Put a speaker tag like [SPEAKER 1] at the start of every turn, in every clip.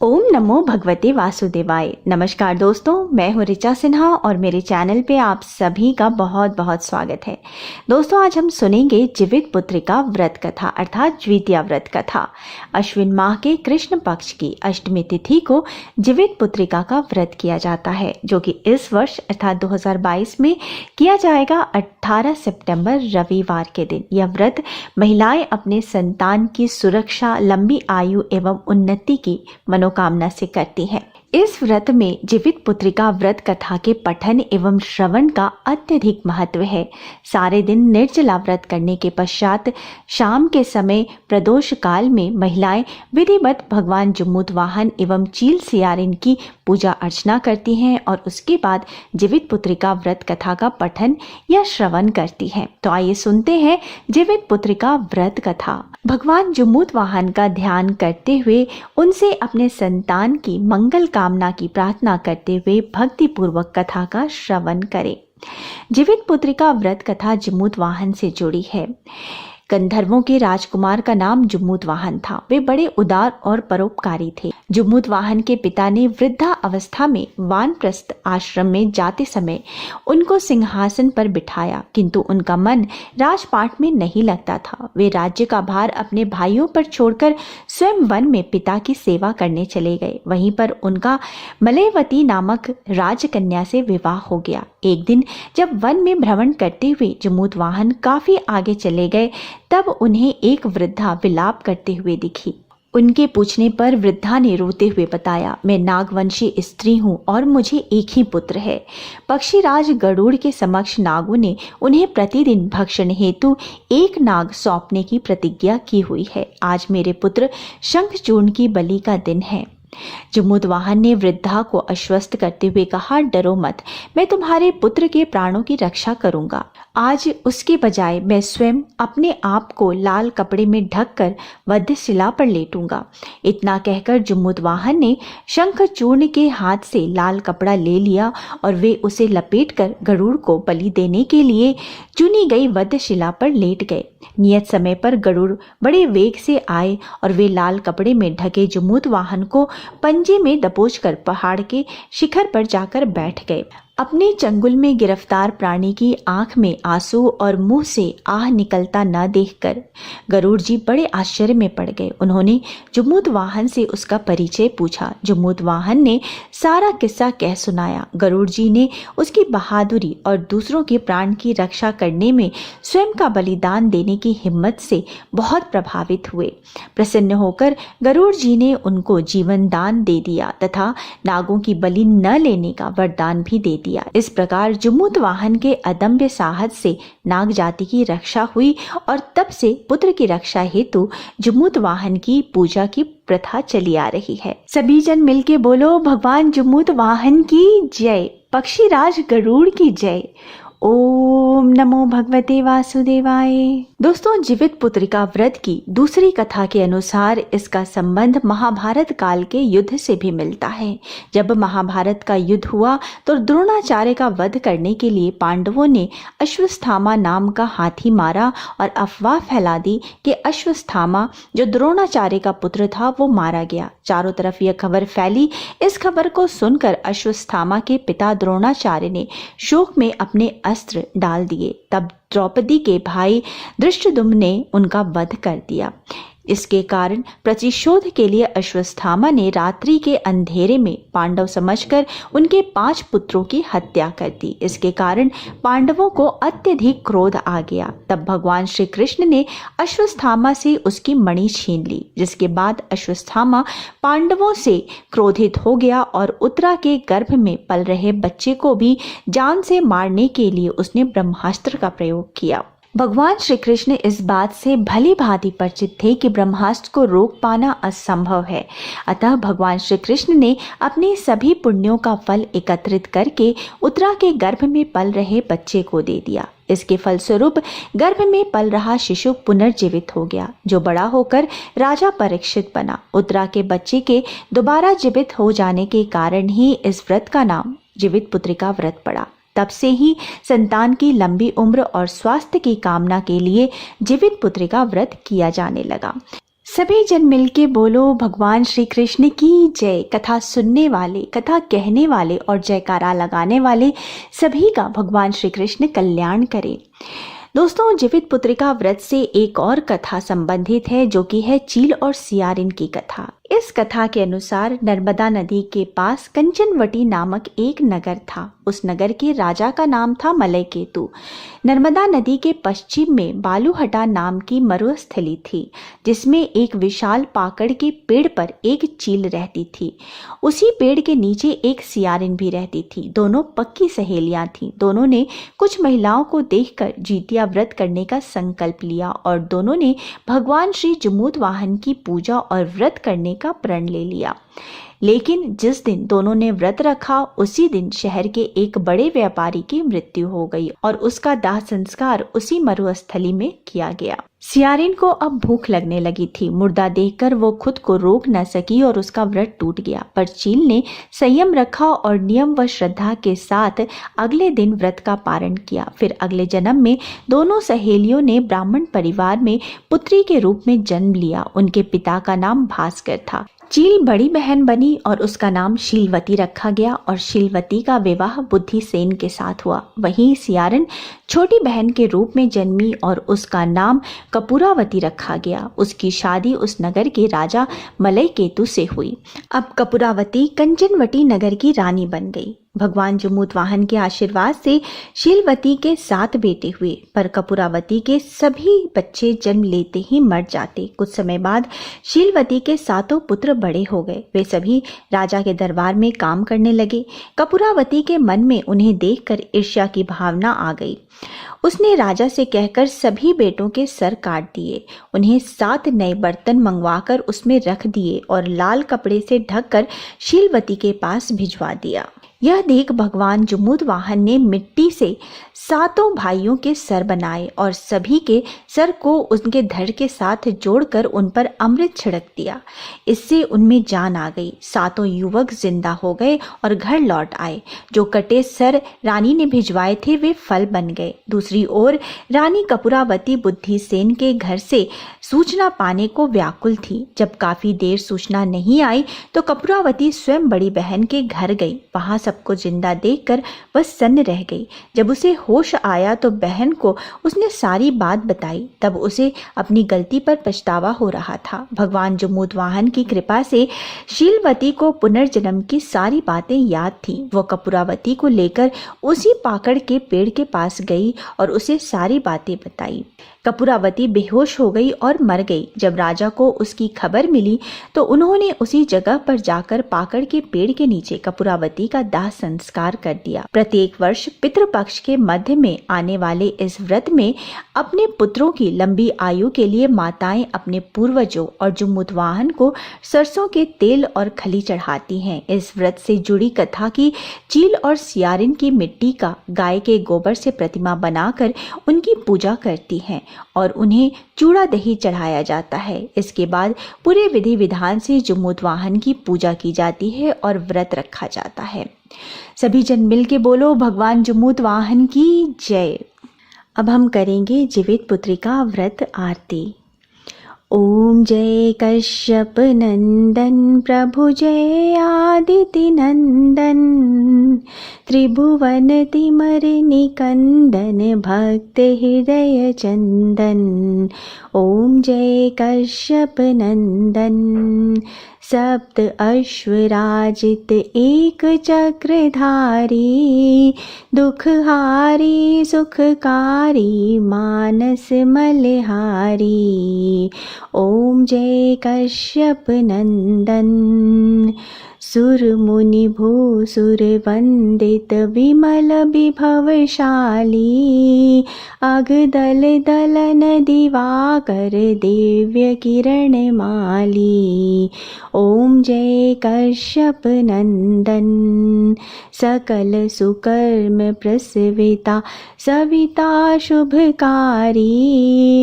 [SPEAKER 1] ओम नमो भगवते वासुदेवाय। नमस्कार दोस्तों, मैं हूँ ऋचा सिन्हा और मेरे चैनल पे आप सभी का बहुत बहुत स्वागत है। दोस्तों, आज हम सुनेंगे जीवित पुत्रिका व्रत कथा अर्थात द्वितीया व्रत कथा। अश्विन माह के कृष्ण पक्ष की अष्टमी तिथि को जीवित पुत्रिका का व्रत किया जाता है, जो कि इस वर्ष अर्थात 2022 में किया जाएगा 18 सितंबर रविवार के दिन। यह व्रत महिलाएं अपने संतान की सुरक्षा, लंबी आयु एवं उन्नति की कामना से करती हैं। इस व्रत में जीवित पुत्रिका व्रत कथा के पठन एवं श्रवण का अत्यधिक महत्व है। सारे दिन निर्जला व्रत करने के पश्चात शाम के समय प्रदोष काल में महिलाएं विधिवत भगवान जम्मूतवाहन एवं चील सियारिन की पूजा अर्चना करती हैं और उसके बाद जीवित पुत्रिका व्रत कथा का पठन या श्रवण करती हैं। तो आइए सुनते हैं जीवित पुत्रिका व्रत कथा। भगवान जम्मूतवाहन का ध्यान करते हुए उनसे अपने संतान की मंगल कामना की प्रार्थना करते हुए भक्ति पूर्वक कथा का श्रवण करें। जीवित पुत्रिका व्रत कथा जम्मूतवाहन से जुड़ी है। गंधर्वों के राजकुमार का नाम जम्मूतवाहन था। वे बड़े उदार और परोपकारी थे। जम्मूतवाहन के पिता ने वृद्धा अवस्था में वानप्रस्थ आश्रम में जाते समय उनको सिंहासन पर बिठाया, किंतु उनका मन राजपाट में नहीं लगता था। वे राज्य का भार अपने भाइयों पर छोड़कर स्वयं वन में पिता की सेवा करने चले गए। वहीं पर उनका मलयवती नामक राजकन्या से विवाह हो गया। एक दिन जब वन में भ्रमण करते हुए जम्मूतवाहन काफी आगे चले गए, तब उन्हें एक वृद्धा विलाप करते हुए दिखी। उनके पूछने पर वृद्धा ने रोते हुए बताया, मैं नागवंशी स्त्री हूँ और मुझे एक ही पुत्र है। पक्षीराज गरुड़ के समक्ष नागों ने उन्हें प्रतिदिन भक्षण हेतु एक नाग सौंपने की प्रतिज्ञा की हुई है। आज मेरे पुत्र शंखचूर्ण की बलि का दिन है। जम्मूतवाहन ने वृद्धा को आश्वस्त करते हुए कहा, डरो मत, मैं तुम्हारे पुत्र के प्राणों की रक्षा करूंगा। आज उसके बजाय मैं स्वयं अपने आप को लाल कपड़े में ढककर वध्यशिला पर लेटूंगा। इतना कहकर जम्मूतवाहन ने शंखचूर्ण के हाथ से लाल कपड़ा ले लिया और वे उसे लपेटकर गरुड़ को बलि देने के लिए चुनी गई वध्यशिला पर लेट गए। नियत समय पर गरुड़ बड़े वेग से आए और वे लाल कपड़े में ढके जम्मूतवाहन को पंजे में दबोचकर पहाड़ के शिखर पर जाकर बैठ गए। अपने चंगुल में गिरफ्तार प्राणी की आंख में आंसू और मुंह से आह निकलता न देखकर गरुड़ जी बड़े आश्चर्य में पड़ गए। उन्होंने जम्मूतवाहन से उसका परिचय पूछा। जम्मूतवाहन ने सारा किस्सा कह सुनाया। गरुड़ जी ने उसकी बहादुरी और दूसरों के प्राण की रक्षा करने में स्वयं का बलिदान देने की हिम्मत से बहुत प्रभावित हुए। प्रसन्न होकर गरुड़ जी ने उनको जीवन दान दे दिया तथा नागों की बलि न लेने का वरदान भी दे दिया। इस प्रकार जम्मूतवाहन के अदम्य साहस से नाग जाति की रक्षा हुई और तब से पुत्र की रक्षा हेतु जम्मूतवाहन की पूजा की प्रथा चली आ रही है। सभी जन मिलके बोलो, भगवान जम्मूतवाहन की जय, पक्षीराज गरुड़ की जय। ओम नमो भगवते वासुदेवाय। दोस्तों, जीवित पुत्रिका व्रत की दूसरी कथा के अनुसार इसका संबंध महाभारत काल के युद्ध से भी मिलता है। जब महाभारत का युद्ध हुआ तो द्रोणाचार्य का वध करने के लिए पांडवों ने अश्वत्थामा नाम का हाथी मारा और अफवाह फैला दी कि अश्वत्थामा जो द्रोणाचार्य का पुत्र था वो मारा गया। चारों तरफ यह खबर फैली। इस खबर को सुनकर अश्वत्थामा के पिता द्रोणाचार्य ने शोक में अपने अस्त्र डाल दिए। तब द्रौपदी के भाई धृष्टद्युम्न ने उनका वध कर दिया। इसके कारण प्रतिशोध के लिए अश्वत्थामा ने रात्रि के अंधेरे में पांडव समझकर उनके 5 पुत्रों की हत्या कर दी। इसके कारण पांडवों को अत्यधिक क्रोध आ गया। तब भगवान श्री कृष्ण ने अश्वत्थामा से उसकी मणि छीन ली, जिसके बाद अश्वत्थामा पांडवों से क्रोधित हो गया और उत्तरा के गर्भ में पल रहे बच्चे को भी जान से मारने के लिए उसने ब्रह्मास्त्र का प्रयोग किया। भगवान श्री कृष्ण इस बात से भली भांति परिचित थे कि ब्रह्मास्त्र को रोक पाना असंभव है। अतः भगवान श्री कृष्ण ने अपने सभी पुण्यों का फल एकत्रित करके उत्तरा के गर्भ में पल रहे बच्चे को दे दिया। इसके फलस्वरूप गर्भ में पल रहा शिशु पुनर्जीवित हो गया, जो बड़ा होकर राजा परीक्षित बना। उत्तरा के बच्चे के दोबारा जीवित हो जाने के कारण ही इस व्रत का नाम जीवित पुत्रिका व्रत पड़ा। तब से ही संतान की लंबी उम्र और स्वास्थ्य की कामना के लिए जीवित पुत्रिका व्रत किया जाने लगा। सभी जन मिलके बोलो भगवान श्री कृष्ण की जय। कथा सुनने वाले, कथा कहने वाले और जयकारा लगाने वाले सभी का भगवान श्री कृष्ण कल्याण करें। दोस्तों, जीवित पुत्रिका व्रत से एक और कथा संबंधित है, जो कि है चील और सियारिन की कथा। इस कथा के अनुसार नर्मदा नदी के पास कंचनवटी नामक एक नगर था। उस नगर के राजा का नाम था मलयकेतु। नर्मदा नदी के पश्चिम में बालूहटा नाम की मरुस्थली थी, जिसमें एक विशाल पाकड़ के पेड़ पर एक चील रहती थी। उसी पेड़ के नीचे एक सियारिन भी रहती थी। दोनों पक्की सहेलियां थीं। दोनों ने कुछ महिलाओं को देखकर जितिया व्रत करने का संकल्प लिया और दोनों ने भगवान श्री जमूतवाहन की पूजा और व्रत करने का प्रण ले लिया। लेकिन जिस दिन दोनों ने व्रत रखा, उसी दिन शहर के एक बड़े व्यापारी की मृत्यु हो गई और उसका दाह संस्कार उसी मरुस्थली में किया गया। सियारिन को अब भूख लगने लगी थी। मुर्दा देखकर वो खुद को रोक न सकी और उसका व्रत टूट गया। पर चील ने संयम रखा और नियम व श्रद्धा के साथ अगले दिन व्रत का पारण किया। फिर अगले जन्म में दोनों सहेलियों ने ब्राह्मण परिवार में पुत्री के रूप में जन्म लिया। उनके पिता का नाम भास्कर था। चील बड़ी बहन बनी और उसका नाम शीलवती रखा गया और शीलवती का विवाह बुद्धिसेन के साथ हुआ। वहीं सियारिन छोटी बहन के रूप में जन्मी और उसका नाम कपूरावती रखा गया। उसकी शादी उस नगर के राजा मलयकेतु से हुई। अब कपूरावती कंचनवटी नगर की रानी बन गई। भगवान जमूतवाहन के आशीर्वाद से शीलवती के 7 बेटे हुए, पर कपूरावती के सभी बच्चे जन्म लेते ही मर जाते। कुछ समय बाद शीलवती के 7 पुत्र बड़े हो गए। वे सभी राजा के दरबार में काम करने लगे। कपूरावती के मन में उन्हें देखकर ईर्ष्या की भावना आ गई। उसने राजा से कहकर सभी बेटों के सर काट दिए। उन्हें 7 नए बर्तन मंगवाकर उसमें रख दिए और लाल कपड़े से ढककर शीलवती के पास भिजवा दिया। यह देख भगवान जमूतवाहन ने मिट्टी से 7 भाइयों के सर बनाए और सभी के सर को उनके धड़ के साथ जोड़कर उन पर अमृत छिड़क दिया। इससे उनमें जान आ गई। 7 युवक जिंदा हो गए और घर लौट आए। जो कटे सर रानी ने भिजवाए थे वे फल बन गए। दूसरी ओर रानी कपूरावती बुद्धिसेन के घर से सूचना पाने को व्याकुल थी। जब काफी देर सूचना नहीं आई तो कपूरावती स्वयं बड़ी बहन के घर गई। वहां सबको जिंदा देखकर वह सन्न रह गई। जब उसे होश आया तो बहन को उसने सारी बात बताई। तब उसे अपनी गलती पर पछतावा हो रहा था। भगवान जमूतवाहन की कृपा से शीलवती को पुनर्जन्म की सारी बातें याद थी। वो कपूरावती को लेकर उसी पाकड़ के पेड़ के पास गई और उसे सारी बातें बताई। कपूरावती बेहोश हो गई और मर गई। जब राजा को उसकी खबर मिली तो उन्होंने उसी जगह पर जाकर पाकड़ के पेड़ के नीचे कपूरावती का दाह संस्कार कर दिया। प्रत्येक वर्ष पितृपक्ष के मध्य में आने वाले इस व्रत में अपने पुत्रों की लंबी आयु के लिए माताएं अपने पूर्वजों और जमूतवाहन को सरसों के तेल और खली चढ़ाती हैं। इस व्रत से जुड़ी कथा की चील और सियारिन की मिट्टी का गाय के गोबर से प्रतिमा बनाकर उनकी पूजा करती हैं और उन्हें चूड़ा दही चढ़ाया जाता है। इसके बाद पूरे विधि विधान से जमूतवाहन की पूजा की जाती है और व्रत रखा जाता है। सभी जन मिल के बोलो भगवान जमूतवाहन की जय। अब हम करेंगे जीवित पुत्रिका व्रत आरती। ओम जय कश्यप नंदन प्रभु जय आदिति नंदन त्रिभुवन तिमर निकंदन भक्त हृदय चंदन। ओम जय कश्यप नंदन सप्त अश्वराजित एक चक्रधारी दुखहारी सुखकारी मानस मलहारी। ओम जय कश्यप नंदन सुर मुनि भूसुर वंदित विमल विभवशाली अगदल दलन दिवाकर दिव्य किरण माली। ओम जय कश्यप नंदन सकल सुकर्म प्रसविता सविता शुभकारी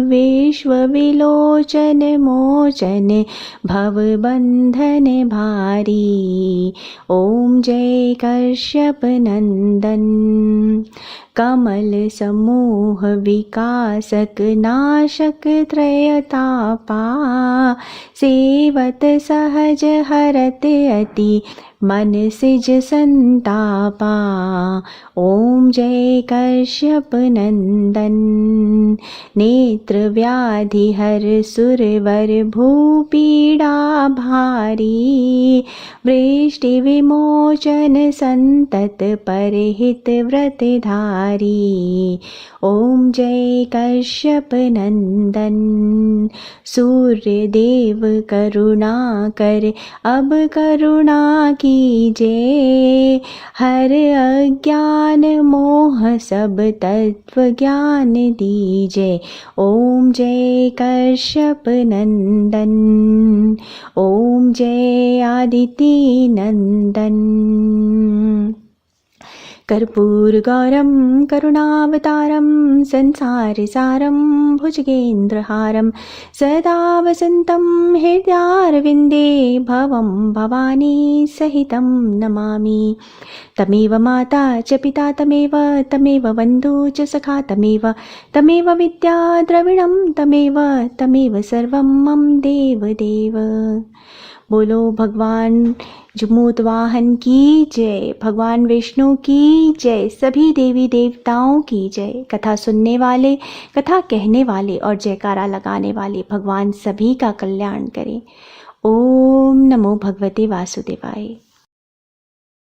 [SPEAKER 1] विश्व विलोचन मोचन भव बंधन भारी। ओम जय कश्यप नंदन कमल समूह विकासक नाशक त्रयतापा सेवत सहज हरत अति मन सिज संतापा। ओम जय कश्यप नंदन नेत्र व्याधि हर सुरवर भूपीड़ा भारी वृष्टि विमोचन संतत परहित व्रत धारी। ओम जय कश्यप नंदन सूर्य देव करुणा कर अब करुणा कीजिए हर अज्ञान मोह सब तत्व ज्ञान दीजिए। ओम जय कश्यप नंदन ओम जय आदिति नंदन। कर्पूरगौरं करुणावतारं संसारसारं भुजगेन्द्रहारं सदा वसन्तं हृदयारविन्दे भवं भवानी सहितं नमामि। तमेव माता च पिता तमेव बन्धु च सखा तमेव विद्या द्रविणं तमेव सर्वं मम देवदेव। बोलो भगवान जमूत वाहन की जय, भगवान विष्णु की जय, सभी देवी देवताओं की जय। कथा सुनने वाले, कथा कहने वाले और जयकारा लगाने वाले भगवान सभी का कल्याण करें। ओम नमो भगवते वासुदेवाय।